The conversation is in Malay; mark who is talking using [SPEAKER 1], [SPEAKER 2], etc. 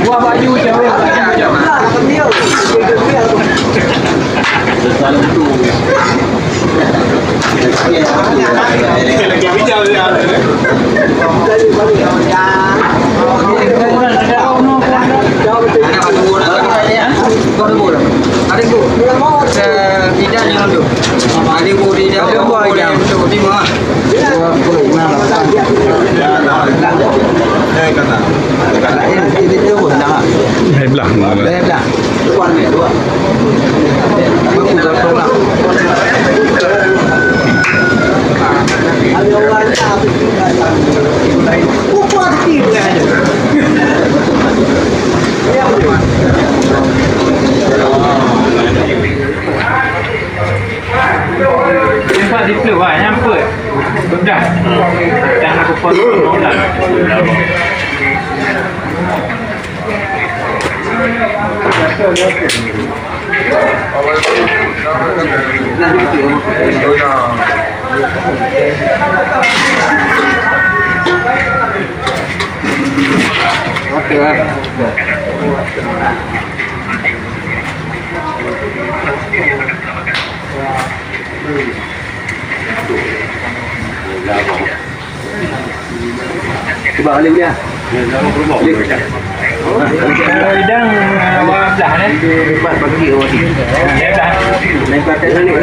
[SPEAKER 1] Buah baju jauh.
[SPEAKER 2] Hai belah.
[SPEAKER 1] Nampak di club lah, nyampe. Sudah. Dan aku potong lah. Okey lah.
[SPEAKER 3] Cuba balik dia.
[SPEAKER 1] Hidang awak belah ni.
[SPEAKER 3] Cepat pagi awak.
[SPEAKER 1] Ya dah.
[SPEAKER 3] Naik pakai ni.